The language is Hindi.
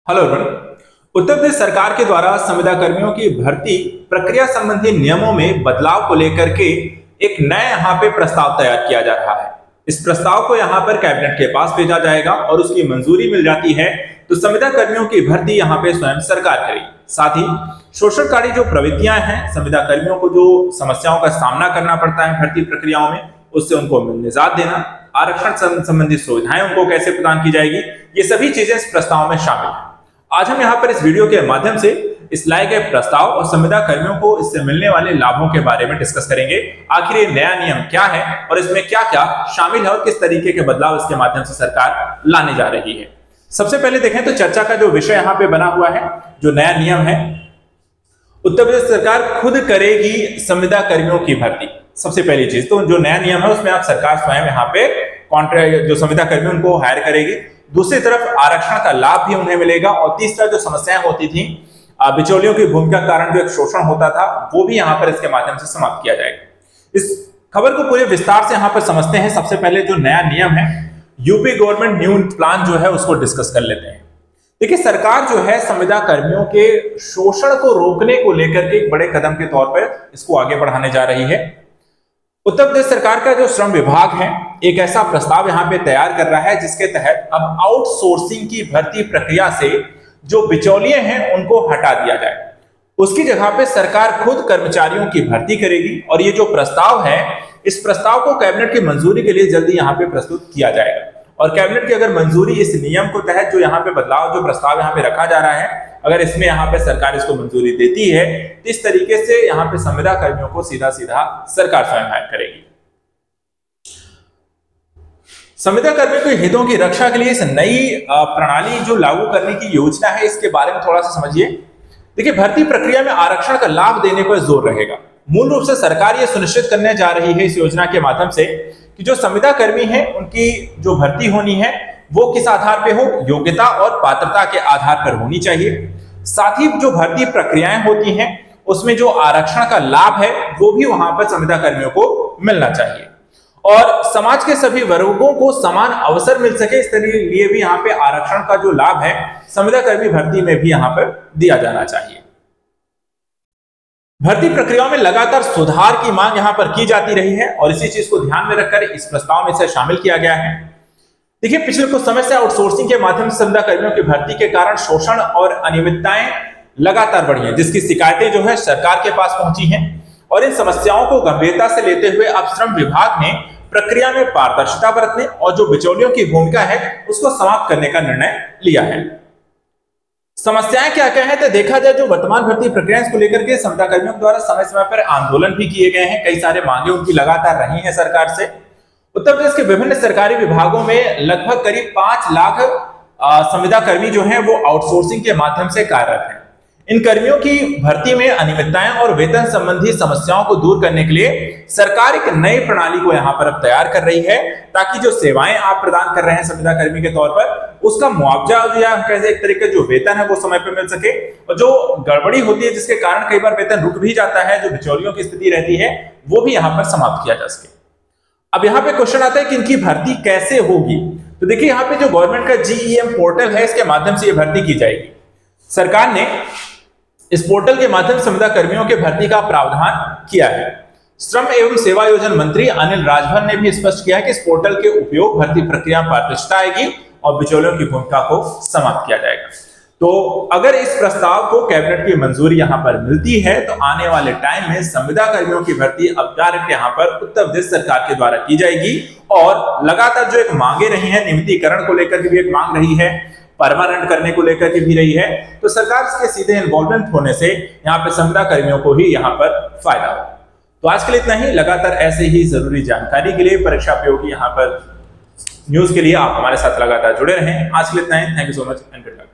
Hello everyone. उत्तर प्रदेश सरकार के द्वारा संविदा कर्मियों की भर्ती प्रक्रिया संबंधी नियमों में बदलाव को लेकर के एक नया यहाँ पे प्रस्ताव तैयार किया जा रहा है। इस प्रस्ताव को यहाँ पर कैबिनेट के पास भेजा जाएगा और उसकी मंजूरी मिल जाती है तो संविदा कर्मियों की भर्ती यहाँ पे स्वयं सरकार करेगी। साथ ही शोषणकारी जो प्रवृत्तियां हैं, संविदा कर्मियों को जो समस्याओं का सामना करना पड़ता है भर्ती प्रक्रियाओं में, उससे उनको निजात देना, आरक्षण संबंधी सुविधाएं उनको कैसे प्रदान की जाएगी, ये सभी चीजें इस प्रस्ताव में शामिल है। आज हम यहाँ पर इस वीडियो के माध्यम से इस लाए गए प्रस्ताव और संविदा कर्मियों को इससे मिलने वाले लाभों के बारे में डिस्कस करेंगे। आखिर ये नया नियम क्या है और इसमें क्या क्या शामिल है और किस तरीके के बदलाव इसके माध्यम से सरकार लाने जा रही है। सबसे पहले देखें तो चर्चा का जो विषय यहाँ पे बना हुआ है, जो नया नियम है, उत्तर प्रदेश सरकार खुद करेगी संविदा कर्मियों की भर्ती। सबसे पहली चीज तो जो नया नियम है उसमें आप सरकार स्वयं यहाँ पे कॉन्ट्रैक्ट जो संविदा कर्मी उनको हायर करेगी। दूसरी तरफ आरक्षण का लाभ भी उन्हें मिलेगा और तीसरा जो समस्याएं होती थी बिचौलियों की भूमिका के कारण जो एक शोषण होता था वो भी यहाँ पर इसके माध्यम से समाप्त किया जाएगा। इस खबर को पूरे विस्तार से यहाँ पर समझते हैं। सबसे पहले जो नया नियम है, यूपी गवर्नमेंट न्यू प्लान जो है उसको डिस्कस कर लेते हैं। देखिए, सरकार जो है संविदा कर्मियों के शोषण को रोकने को लेकर के एक बड़े कदम के तौर पर इसको आगे बढ़ाने जा रही है। उत्तर प्रदेश सरकार का जो श्रम विभाग है एक ऐसा प्रस्ताव यहाँ पे तैयार कर रहा है जिसके तहत अब आउटसोर्सिंग की भर्ती प्रक्रिया से जो बिचौलिए हैं उनको हटा दिया जाए। उसकी जगह पे सरकार खुद कर्मचारियों की भर्ती करेगी और ये जो प्रस्ताव है इस प्रस्ताव को कैबिनेट की मंजूरी के लिए जल्दी यहाँ पे प्रस्तुत किया जाएगा। और कैबिनेट की अगर मंजूरी इस नियम को तहत जो यहाँ पे बदलाव जो प्रस्ताव यहाँ पे रखा जा रहा है, अगर इसमें यहाँ पे सरकार इसको मंजूरी देती है तो इस तरीके से यहाँ पे संविदा कर्मियों को सीधा सीधा सरकार स्वयं हायर करेगी। संविदा कर्मियों के हितों की रक्षा के लिए इस नई प्रणाली जो लागू करने की योजना है इसके बारे में थोड़ा सा समझिए। देखिए, भर्ती प्रक्रिया में आरक्षण का लाभ देने पर जोर रहेगा। मूल रूप से सरकार ये सुनिश्चित करने जा रही है इस योजना के माध्यम से कि जो संविदा कर्मी हैं उनकी जो भर्ती होनी है वो किस आधार पे हो, योग्यता और पात्रता के आधार पर होनी चाहिए। साथ ही जो भर्ती प्रक्रियाएं होती हैं उसमें जो आरक्षण का लाभ है वो भी वहां पर संविदा कर्मियों को मिलना चाहिए और समाज के सभी वर्गों को समान अवसर मिल सके, इसके लिए भी यहाँ पे आरक्षण का जो लाभ है संविदा कर्मी भर्ती में भी यहाँ पर दिया जाना चाहिए। भर्ती प्रक्रियाओं में लगातार सुधार की मांग यहाँ पर की जाती रही है और इसी चीज को ध्यान में रखकर इस प्रस्ताव में इसे शामिल किया गया है। देखिए, पिछले कुछ समय से आउटसोर्सिंग के माध्यम से संविदा कर्मियों की भर्ती के कारण शोषण और अनियमितताएं लगातार बढ़ी हैं, जिसकी शिकायतें जो है सरकार के पास पहुंची हैं और इन समस्याओं को गंभीरता से लेते हुए अब श्रम विभाग ने प्रक्रिया में पारदर्शिता बरतने और जो बिचौलियों की भूमिका है उसको समाप्त करने का निर्णय लिया है। समस्याएं क्या क्या है तो देखा जाए, जो वर्तमान भर्ती प्रक्रिया इसको लेकर के संविदा कर्मियों द्वारा समय समय पर आंदोलन भी किए गए हैं। कई सारे मांगे उनकी लगातार रही हैं सरकार से। उत्तर प्रदेश के विभिन्न सरकारी विभागों में लगभग करीब 5 लाख संविदा कर्मी जो हैं वो आउटसोर्सिंग के माध्यम से कार्यरत हैं। इन कर्मियों की भर्ती में अनियमितताएं और वेतन संबंधी समस्याओं को दूर करने के लिए सरकार एक नई प्रणाली को यहाँ पर अब तैयार कर रही है ताकि जो सेवाएं आप प्रदान कर रहे हैं संविदा कर्मी के तौर पर उसका मुआवजा या कैसे एक तरीके जो वेतन है वो समय पर मिल सके और जो गड़बड़ी होती है जिसके कारण कई बार वेतन रुक भी जाता है, जो बिचौलियों की स्थिति रहती है वो भी यहाँ पर समाप्त किया जा सके। अब यहाँ पे क्वेश्चन आता है कि इनकी भर्ती कैसे होगी। तो देखिए, यहाँ पे जो गवर्नमेंट का GEM पोर्टल है इसके माध्यम से ये भर्ती की जाएगी। सरकार ने इस पोर्टल के माध्यम से संविदा कर्मियों के भर्ती का प्रावधान किया है। श्रम एवं सेवायोजन मंत्री अनिल राजभर ने भी स्पष्ट किया है कि इस पोर्टल के उपयोग भर्ती प्रक्रिया में पारदर्शिता आएगी और बिचौलियों की भूमिका को समाप्त किया जाएगा। तो अगर इस प्रस्ताव को कैबिनेट की मंजूरी यहाँ पर मिलती है तो आने वाले टाइम में संविदा कर्मियों की भर्ती अब डायरेक्ट यहाँ पर उत्तर प्रदेश सरकार के द्वारा की जाएगी और लगातार जो एक मांगे रही है, नियमितीकरण को लेकर के भी एक मांग रही है, परमानेंट करने को लेकर के भी रही है, तो सरकार के सीधे इन्वॉल्वमेंट होने से यहाँ पे संविदा कर्मियों को ही यहाँ पर फायदा हो। तो आज के लिए इतना ही। लगातार ऐसे ही जरूरी जानकारी के लिए, परीक्षा उपयोगी यहाँ पर न्यूज के लिए आप हमारे साथ लगातार जुड़े रहें। आज के लिए इतना ही। Thank you so much and good luck.